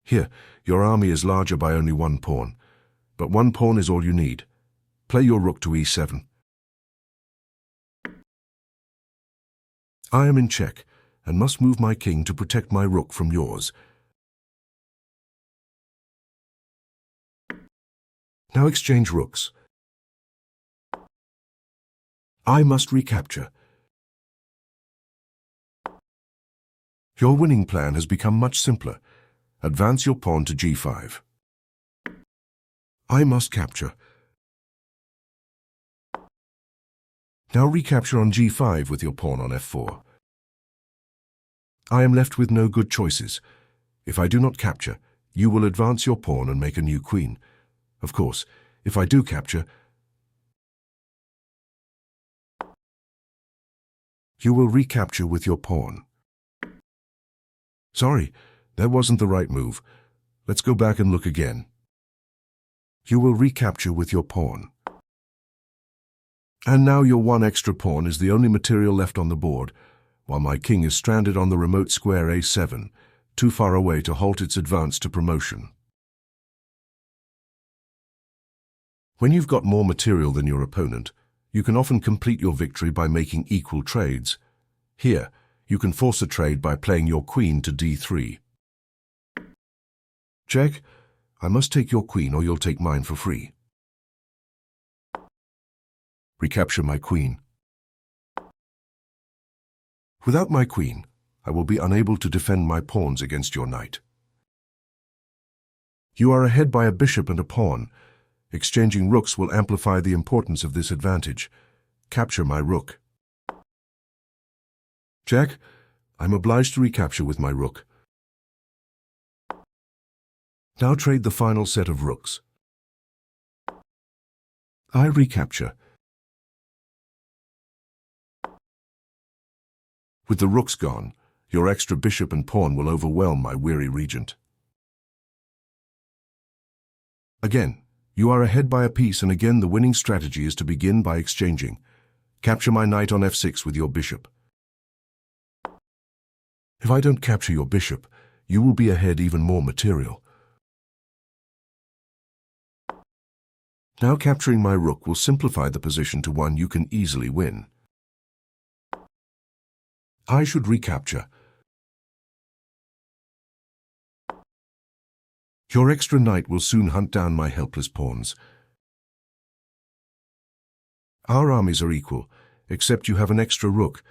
Here, your army is larger by only one pawn, but one pawn is all you need. Play your rook to e7. I am in check, and must move my king to protect my rook from yours. Now exchange rooks. I must recapture. Your winning plan has become much simpler. Advance your pawn to g5. I must capture. Now recapture on g5 with your pawn on f4. I am left with no good choices. If I do not capture, you will advance your pawn and make a new queen. Of course, if I do capture, you will recapture with your pawn. Sorry, that wasn't the right move. Let's go back and look again. You will recapture with your pawn. And now your one extra pawn is the only material left on the board, while my king is stranded on the remote square a7, too far away to halt its advance to promotion. When you've got more material than your opponent, you can often complete your victory by making equal trades. Here, you can force a trade by playing your queen to d3. Check. I must take your queen or you'll take mine for free. Recapture my queen. Without my queen, I will be unable to defend my pawns against your knight. You are ahead by a bishop and a pawn. Exchanging rooks will amplify the importance of this advantage. Capture my rook. Check. I'm obliged to recapture with my rook. Now trade the final set of rooks. I recapture. With the rooks gone, your extra bishop and pawn will overwhelm my weary regent. Again, you are ahead by a piece, and again the winning strategy is to begin by exchanging. Capture my knight on f6 with your bishop. If I don't capture your bishop, you will be ahead even more material. Now capturing my rook will simplify the position to one you can easily win. I should recapture. Your extra knight will soon hunt down my helpless pawns. Our armies are equal, except you have an extra rook.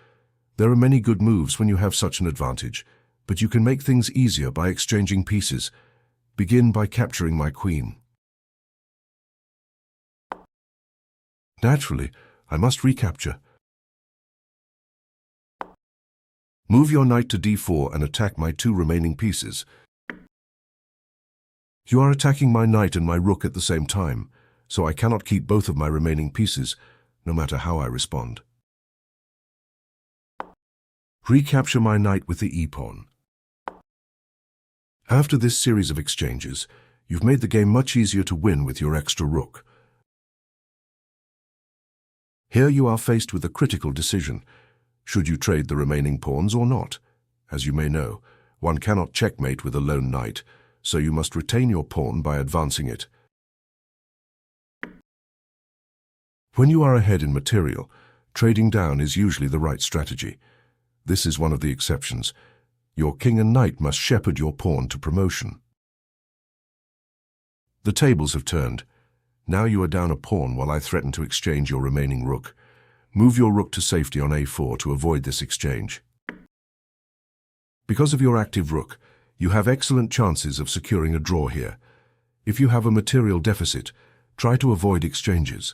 There are many good moves when you have such an advantage, but you can make things easier by exchanging pieces. Begin by capturing my queen. Naturally, I must recapture. Move your knight to d4 and attack my two remaining pieces. You are attacking my knight and my rook at the same time, so I cannot keep both of my remaining pieces, no matter how I respond. Recapture my knight with the e-pawn. After this series of exchanges, you've made the game much easier to win with your extra rook. Here you are faced with a critical decision. Should you trade the remaining pawns or not? As you may know, one cannot checkmate with a lone knight, so you must retain your pawn by advancing it. When you are ahead in material, trading down is usually the right strategy. This is one of the exceptions. Your king and knight must shepherd your pawn to promotion. The tables have turned. Now you are down a pawn while I threaten to exchange your remaining rook. Move your rook to safety on a4 to avoid this exchange. Because of your active rook, you have excellent chances of securing a draw here. If you have a material deficit, try to avoid exchanges.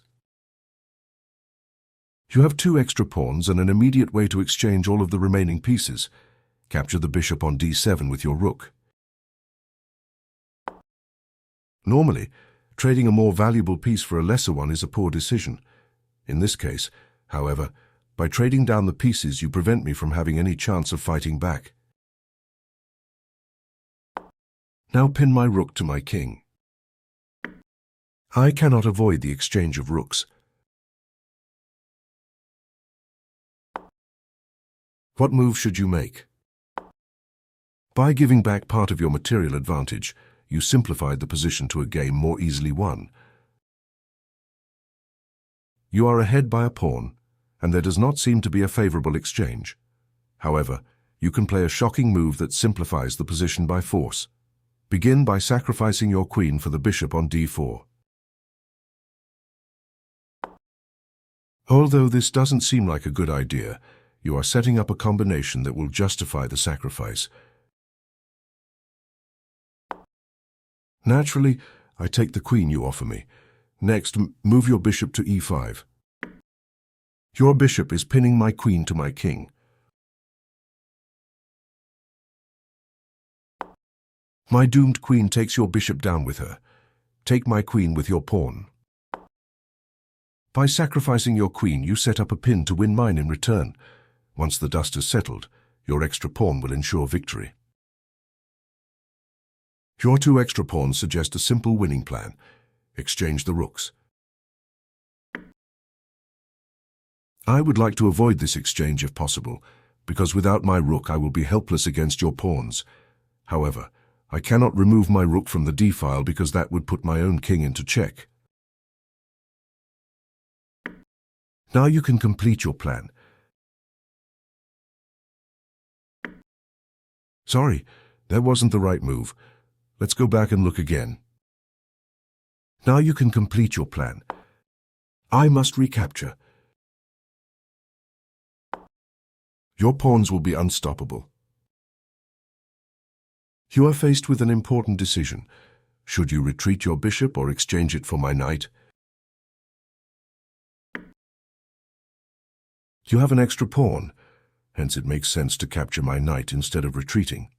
You have two extra pawns and an immediate way to exchange all of the remaining pieces. Capture the bishop on d7 with your rook. Normally, trading a more valuable piece for a lesser one is a poor decision. In this case, however, by trading down the pieces, you prevent me from having any chance of fighting back. Now pin my rook to my king. I cannot avoid the exchange of rooks. What move should you make? By giving back part of your material advantage, you simplified the position to a game more easily won. You are ahead by a pawn, and there does not seem to be a favorable exchange. However, you can play a shocking move that simplifies the position by force. Begin by sacrificing your queen for the bishop on d4. Although this doesn't seem like a good idea, you are setting up a combination that will justify the sacrifice. Naturally, I take the queen you offer me. Next, move your bishop to e5. Your bishop is pinning my queen to my king. My doomed queen takes your bishop down with her. Take my queen with your pawn. By sacrificing your queen, you set up a pin to win mine in return. Once the dust has settled, your extra pawn will ensure victory. Your 2 extra pawns suggest a simple winning plan. Exchange the rooks. I would like to avoid this exchange if possible, because without my rook I will be helpless against your pawns. However, I cannot remove my rook from the d-file because that would put my own king into check. Now you can complete your plan. Sorry, that wasn't the right move. Let's go back and look again. Now you can complete your plan. I must recapture. Your pawns will be unstoppable. You are faced with an important decision. Should you retreat your bishop or exchange it for my knight? You have an extra pawn, hence it makes sense to capture my knight instead of retreating.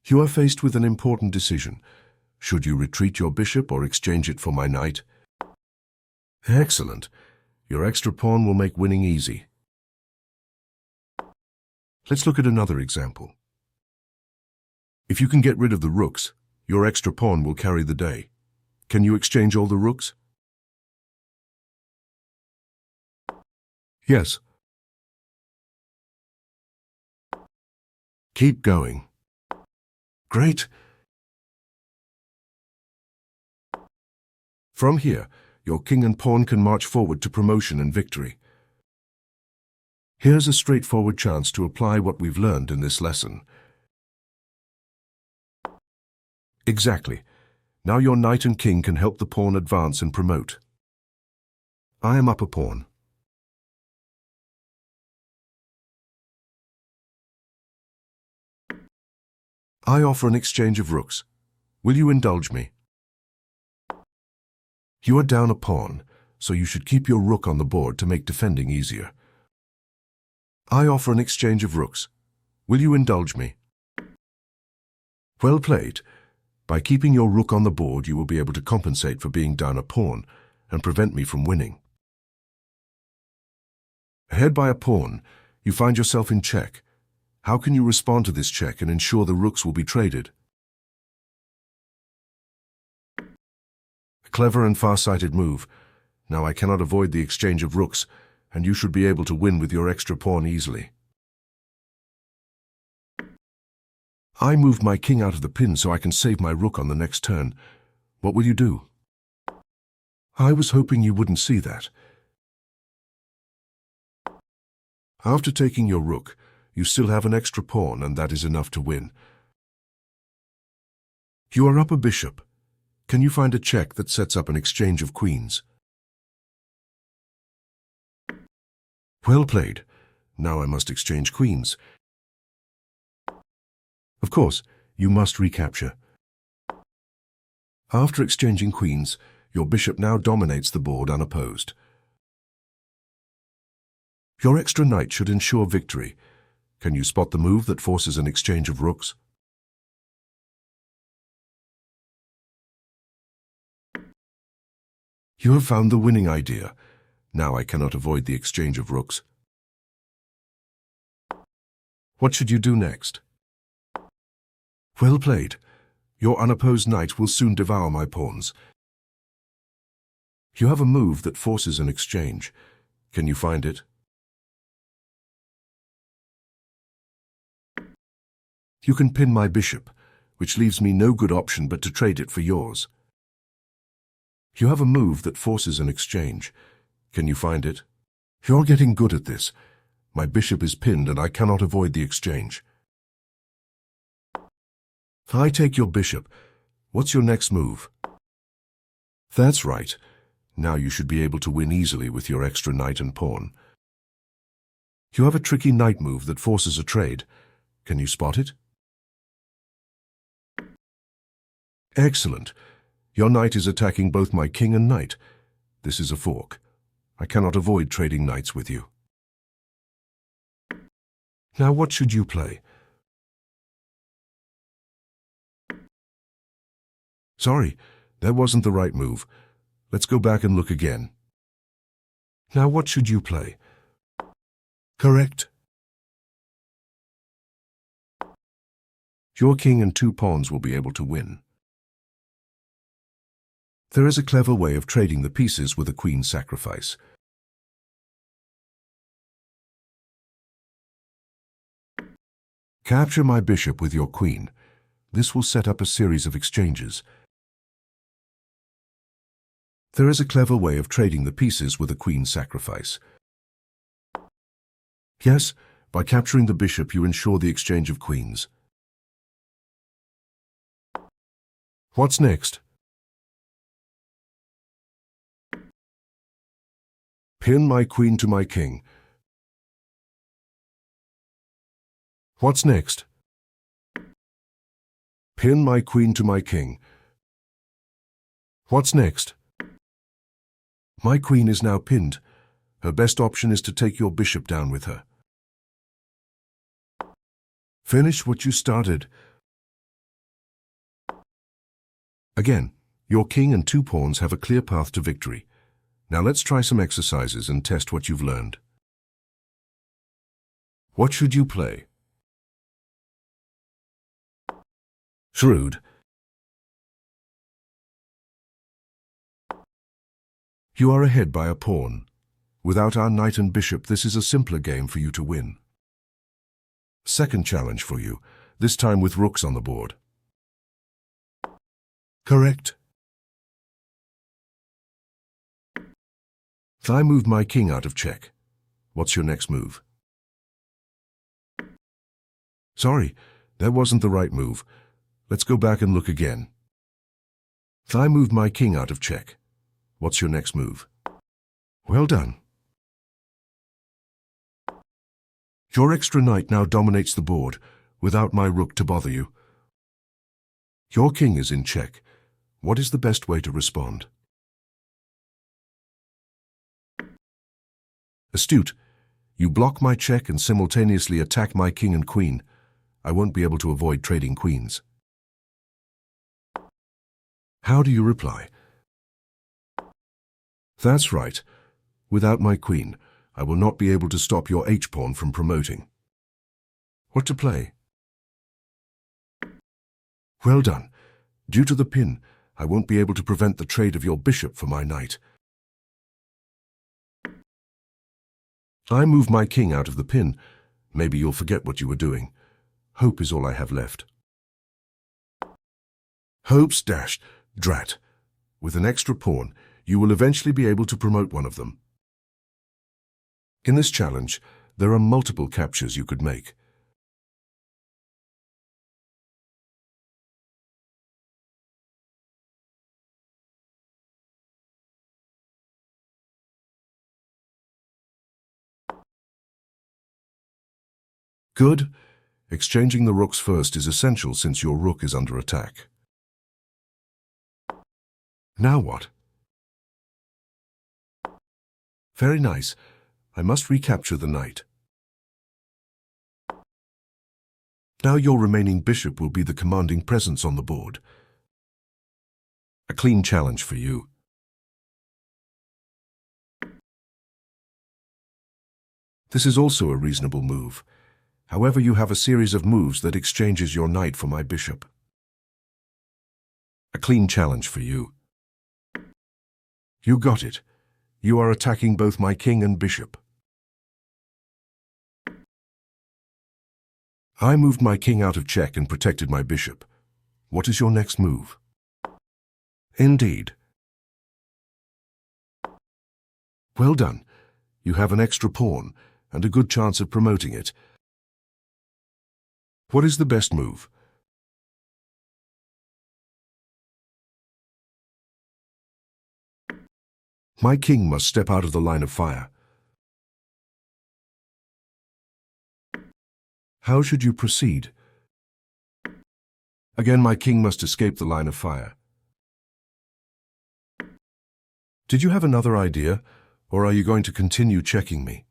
You are faced with an important decision. Should you retreat your bishop or exchange it for my knight? Excellent. Your extra pawn will make winning easy. Let's look at another example. If you can get rid of the rooks, your extra pawn will carry the day. Can you exchange all the rooks? Yes. Keep going. Great. From here, your king and pawn can march forward to promotion and victory. Here's a straightforward chance to apply what we've learned in this lesson. Exactly. Now your knight and king can help the pawn advance and promote. I am up a pawn. I offer an exchange of rooks. Will you indulge me? You are down a pawn, so you should keep your rook on the board to make defending easier. I offer an exchange of rooks. Will you indulge me? Well played. By keeping your rook on the board, you will be able to compensate for being down a pawn and prevent me from winning. Ahead by a pawn, you find yourself in check. How can you respond to this check and ensure the rooks will be traded? A clever and far-sighted move. Now I cannot avoid the exchange of rooks, and you should be able to win with your extra pawn easily. I moved my king out of the pin so I can save my rook on the next turn. What will you do? I was hoping you wouldn't see that. After taking your rook, you still have an extra pawn, and that is enough to win. You are up a bishop. Can you find a check that sets up an exchange of queens? Well played. Now I must exchange queens. Of course, you must recapture. After exchanging queens, your bishop now dominates the board unopposed. Your extra knight should ensure victory. Can you spot the move that forces an exchange of rooks? You have found the winning idea. Now I cannot avoid the exchange of rooks. What should you do next? Well played. Your unopposed knight will soon devour my pawns. You have a move that forces an exchange. Can you find it? You can pin my bishop, which leaves me no good option but to trade it for yours. You have a move that forces an exchange. Can you find it? You're getting good at this. My bishop is pinned and I cannot avoid the exchange. I take your bishop. What's your next move? That's right. Now you should be able to win easily with your extra knight and pawn. You have a tricky knight move that forces a trade. Can you spot it? Excellent. Your knight is attacking both my king and knight. This is a fork. I cannot avoid trading knights with you. Now what should you play? Sorry, that wasn't the right move. Let's go back and look again. Now what should you play? Correct. Your king and 2 pawns will be able to win. There is a clever way of trading the pieces with a queen sacrifice. Capture my bishop with your queen. This will set up a series of exchanges. There is a clever way of trading the pieces with a queen sacrifice. Yes, by capturing the bishop you ensure the exchange of queens. What's next? Pin my queen to my king. What's next? Pin my queen to my king. What's next? My queen is now pinned. Her best option is to take your bishop down with her. Finish what you started. Again, your king and 2 pawns have a clear path to victory. Now let's try some exercises and test what you've learned. What should you play? Shrewd. You are ahead by a pawn. Without our knight and bishop, this is a simpler game for you to win. Second challenge for you, this time with rooks on the board. Correct. I moved my king out of check. What's your next move? Sorry, that wasn't the right move. Let's go back and look again. I moved my king out of check. What's your next move? Well done. Your extra knight now dominates the board, without my rook to bother you. Your king is in check. What is the best way to respond? Astute. You block my check and simultaneously attack my king and queen. I won't be able to avoid trading queens. How do you reply? That's right. Without my queen, I will not be able to stop your h-pawn from promoting. What to play? Well done. Due to the pin, I won't be able to prevent the trade of your bishop for my knight. I move my king out of the pin. Maybe you'll forget what you were doing. Hope is all I have left. Hopes dashed. Drat. With an extra pawn, you will eventually be able to promote one of them. In this challenge, there are multiple captures you could make. Good. Exchanging the rooks first is essential since your rook is under attack. Now what? Very nice. I must recapture the knight. Now your remaining bishop will be the commanding presence on the board. A clean challenge for you. This is also a reasonable move. However, you have a series of moves that exchanges your knight for my bishop. A clean challenge for you. You got it. You are attacking both my king and bishop. I moved my king out of check and protected my bishop. What is your next move? Indeed. Well done. You have an extra pawn and a good chance of promoting it. What is the best move? My king must step out of the line of fire. How should you proceed? Again, my king must escape the line of fire. Did you have another idea, or are you going to continue checking me?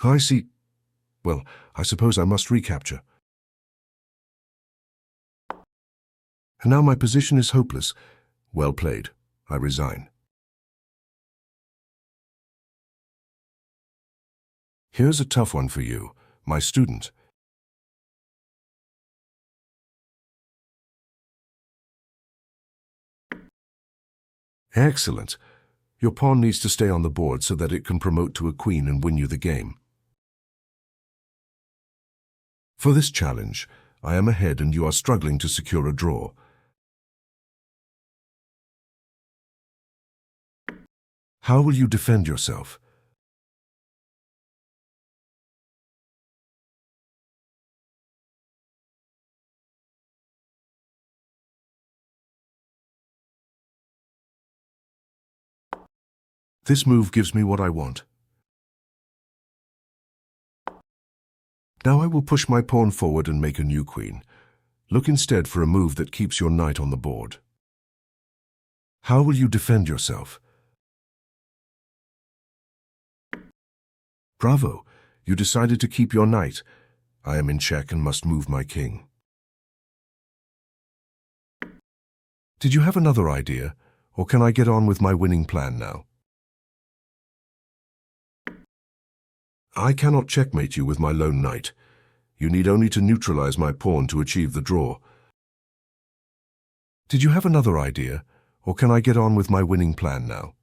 I see. Well, I suppose I must recapture. And now my position is hopeless. Well played. I resign. Here's a tough one for you, my student. Excellent. Your pawn needs to stay on the board so that it can promote to a queen and win you the game. For this challenge, I am ahead and you are struggling to secure a draw. How will you defend yourself? This move gives me what I want. Now I will push my pawn forward and make a new queen. Look instead for a move that keeps your knight on the board. How will you defend yourself? Bravo! You decided to keep your knight. I am in check and must move my king. Did you have another idea, or can I get on with my winning plan now? I cannot checkmate you with my lone knight. You need only to neutralize my pawn to achieve the draw. Did you have another idea, or can I get on with my winning plan now?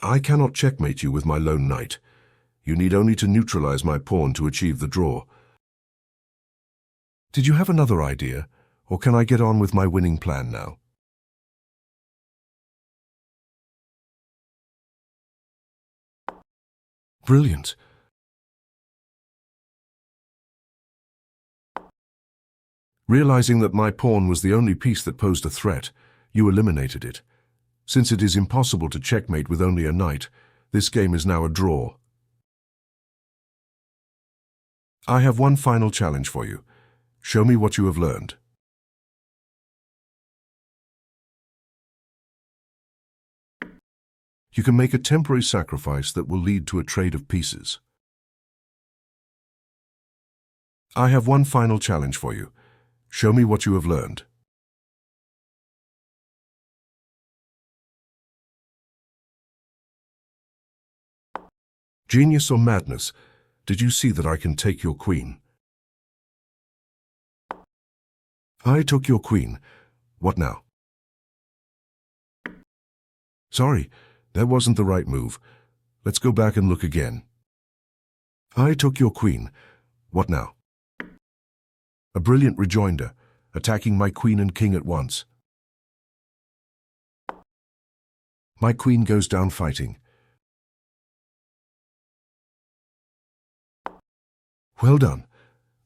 I cannot checkmate you with my lone knight. You need only to neutralize my pawn to achieve the draw. Did you have another idea, or can I get on with my winning plan now? Brilliant. Realizing that my pawn was the only piece that posed a threat, you eliminated it. Since it is impossible to checkmate with only a knight, this game is now a draw. I have one final challenge for you. Show me what you have learned. You can make a temporary sacrifice that will lead to a trade of pieces. I have one final challenge for you. Show me what you have learned. Genius or madness? Did you see that I can take your queen? I took your queen. What now? Sorry, that wasn't the right move. Let's go back and look again. I took your queen. What now? A brilliant rejoinder, attacking my queen and king at once. My queen goes down fighting. Well done.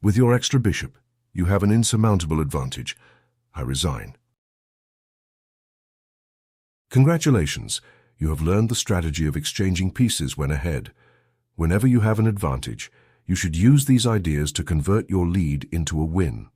With your extra bishop, you have an insurmountable advantage. I resign. Congratulations. You have learned the strategy of exchanging pieces when ahead. Whenever you have an advantage, you should use these ideas to convert your lead into a win.